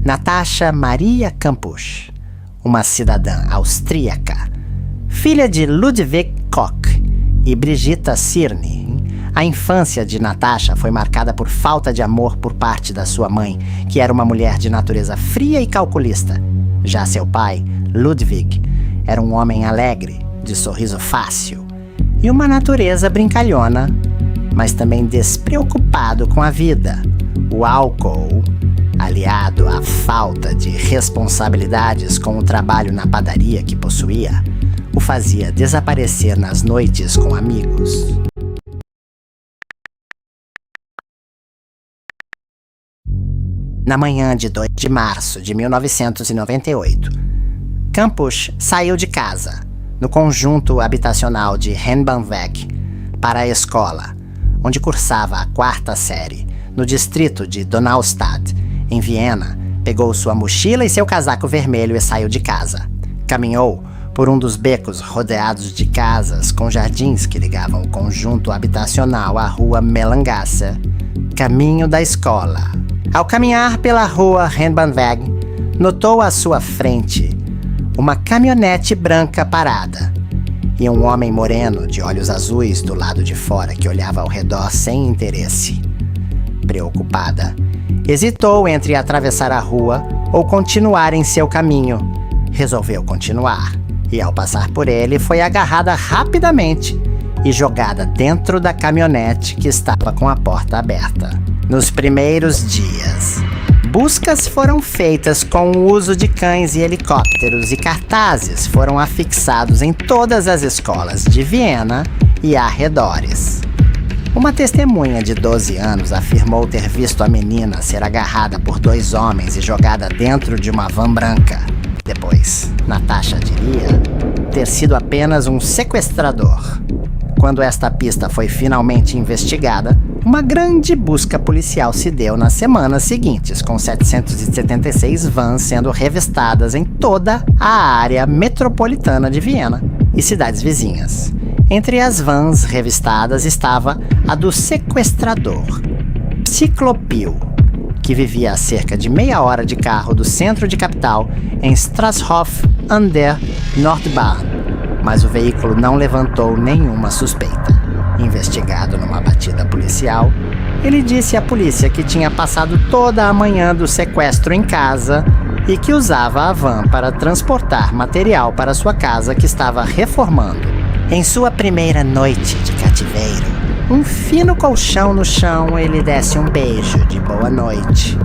Natasha Maria Kampusch, uma cidadã austríaca, filha de Ludwig Koch e Brigitta Cirne. A infância de Natasha foi marcada por falta de amor por parte da sua mãe, que era uma mulher de natureza fria e calculista. Já seu pai, Ludwig, era um homem alegre, de sorriso fácil e uma natureza brincalhona, mas também despreocupado com a vida. O álcool, aliado à falta de responsabilidades com o trabalho na padaria que possuía, o fazia desaparecer nas noites com amigos. Na manhã de 2 de março de 1998, Kampusch saiu de casa, no conjunto habitacional de Rennbahnweg, para a escola, onde cursava a 4ª série, no distrito de Donaustadt, em Viena. Pegou sua mochila e seu casaco vermelho e saiu de casa. Caminhou por um dos becos rodeados de casas com jardins que ligavam o conjunto habitacional à rua Mellangasse, caminho da escola. Ao caminhar pela rua Rennbahnweg, notou à sua frente uma caminhonete branca parada e um homem moreno de olhos azuis do lado de fora que olhava ao redor sem interesse. Preocupada, hesitou entre atravessar a rua ou continuar em seu caminho. Resolveu continuar e, ao passar por ele, foi agarrada rapidamente e jogada dentro da caminhonete que estava com a porta aberta. Nos primeiros dias, buscas foram feitas com o uso de cães e helicópteros e cartazes foram afixados em todas as escolas de Viena e arredores. Uma testemunha de 12 anos afirmou ter visto a menina ser agarrada por 2 homens e jogada dentro de uma van branca. Depois, Natasha diria ter sido apenas um sequestrador. Quando esta pista foi finalmente investigada, uma grande busca policial se deu nas semanas seguintes, com 776 vans sendo revistadas em toda a área metropolitana de Viena e cidades vizinhas. Entre as vans revistadas estava a do sequestrador, Cyclopil, que vivia a cerca de meia hora de carro do centro de capital, em Strasshof an der Nordbahn, mas o veículo não levantou nenhuma suspeita. Investigado numa batida policial, ele disse à polícia que tinha passado toda a manhã do sequestro em casa e que usava a van para transportar material para sua casa que estava reformando. Em sua primeira noite de cativeiro, um fino colchão no chão, ele desse um beijo de boa noite.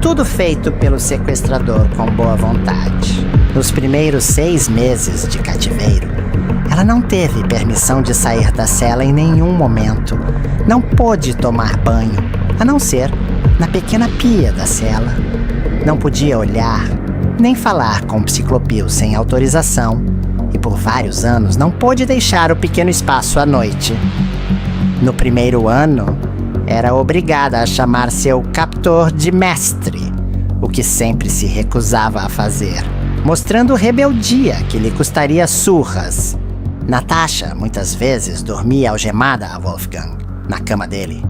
Tudo feito pelo sequestrador com boa vontade. Nos primeiros 6 meses de cativeiro, ela não teve permissão de sair da cela em nenhum momento. Não pôde tomar banho, a não ser na pequena pia da cela. Não podia olhar, nem falar com o Cyclopil sem autorização. E por vários anos não pôde deixar o pequeno espaço à noite. No primeiro ano, era obrigada a chamar seu captor de mestre, o que sempre se recusava a fazer, mostrando rebeldia que lhe custaria surras. Natasha, muitas vezes, dormia algemada a Wolfgang, na cama dele.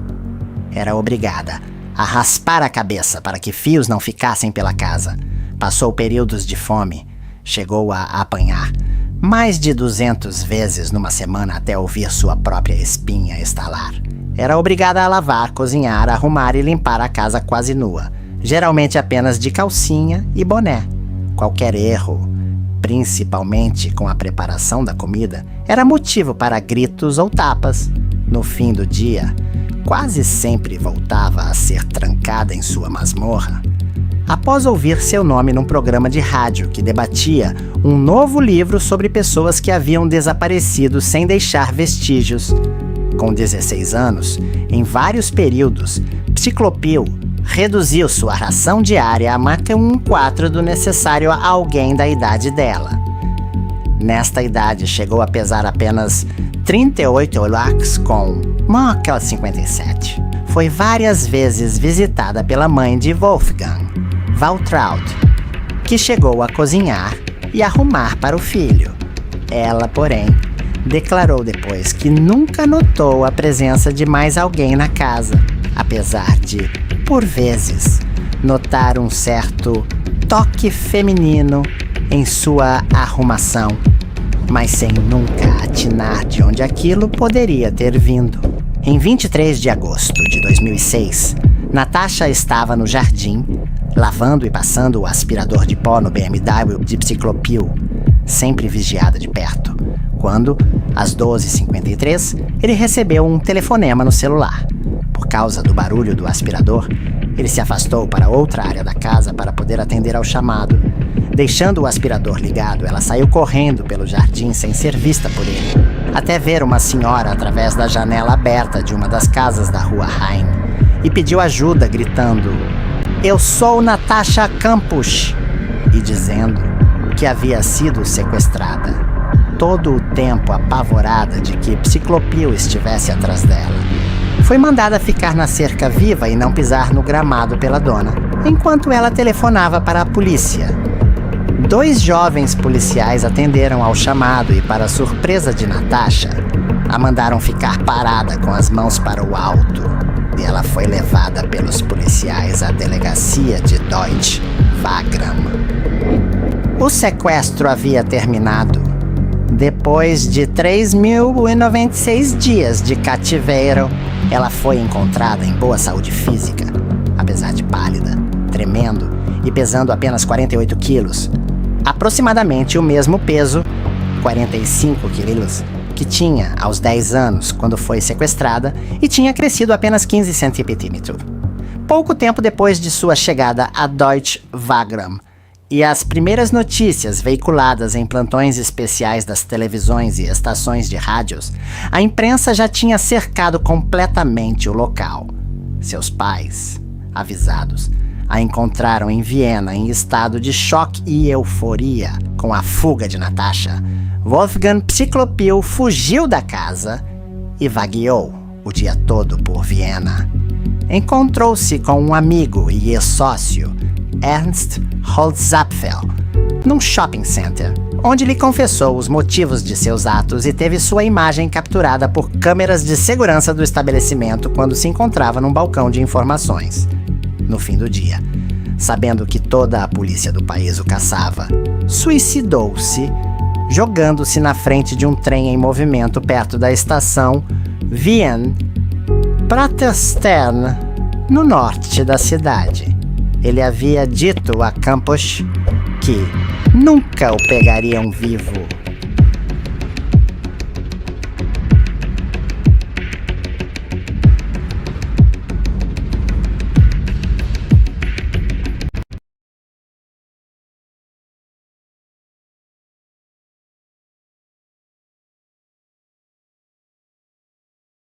Era obrigada a raspar a cabeça para que fios não ficassem pela casa. Passou períodos de fome, chegou a apanhar mais de 200 vezes numa semana até ouvir sua própria espinha estalar. Era obrigada a lavar, cozinhar, arrumar e limpar a casa quase nua, geralmente apenas de calcinha e boné. Qualquer erro, principalmente com a preparação da comida, era motivo para gritos ou tapas. No fim do dia, quase sempre voltava a ser trancada em sua masmorra após ouvir seu nome num programa de rádio que debatia um novo livro sobre pessoas que haviam desaparecido sem deixar vestígios. Com 16 anos, em vários períodos, Cyclopil reduziu sua ração diária a marca 1/4 do necessário a alguém da idade dela. Nesta idade, chegou a pesar apenas 38 lax com marca 57. Foi várias vezes visitada pela mãe de Wolfgang, Waltraud, que chegou a cozinhar e arrumar para o filho. Ela, porém, declarou depois que nunca notou a presença de mais alguém na casa, apesar de, por vezes, notar um certo toque feminino em sua arrumação, mas sem nunca atinar de onde aquilo poderia ter vindo. Em 23 de agosto de 2006, Natasha estava no jardim, lavando e passando o aspirador de pó no BMW de Ciclopil, sempre vigiada de perto, quando, às 12h53, ele recebeu um telefonema no celular. Por causa do barulho do aspirador, ele se afastou para outra área da casa para poder atender ao chamado. Deixando o aspirador ligado, ela saiu correndo pelo jardim sem ser vista por ele, até ver uma senhora através da janela aberta de uma das casas da rua Heine, e pediu ajuda gritando: "Eu sou Natasha Campos!" e dizendo que havia sido sequestrada, todo o tempo apavorada de que Ciclopil estivesse atrás dela. Foi mandada ficar na cerca viva e não pisar no gramado pela dona, enquanto ela telefonava para a polícia. 2 jovens policiais atenderam ao chamado e, para surpresa de Natasha, a mandaram ficar parada com as mãos para o alto, e ela foi levada pelos policiais à delegacia de Deutsche Wagram. O sequestro havia terminado. Depois de 3.096 dias de cativeiro, ela foi encontrada em boa saúde física, apesar de pálida, tremendo e pesando apenas 48 quilos. Aproximadamente o mesmo peso, 45 quilos, que tinha aos 10 anos quando foi sequestrada e tinha crescido apenas 15 centímetros. Pouco tempo depois de sua chegada a Deutsche Wagram, e as primeiras notícias veiculadas em plantões especiais das televisões e estações de rádios, a imprensa já tinha cercado completamente o local. Seus pais, avisados, a encontraram em Viena em estado de choque e euforia com a fuga de Natasha. Wolfgang Ciclopil fugiu da casa e vagueou o dia todo por Viena. Encontrou-se com um amigo e ex-sócio, Ernst Holzapfel, num shopping center, onde lhe confessou os motivos de seus atos e teve sua imagem capturada por câmeras de segurança do estabelecimento quando se encontrava num balcão de informações. No fim do dia, sabendo que toda a polícia do país o caçava, suicidou-se, jogando-se na frente de um trem em movimento perto da estação Wien-Praterstern, no norte da cidade. Ele havia dito a Campos que nunca o pegariam vivo.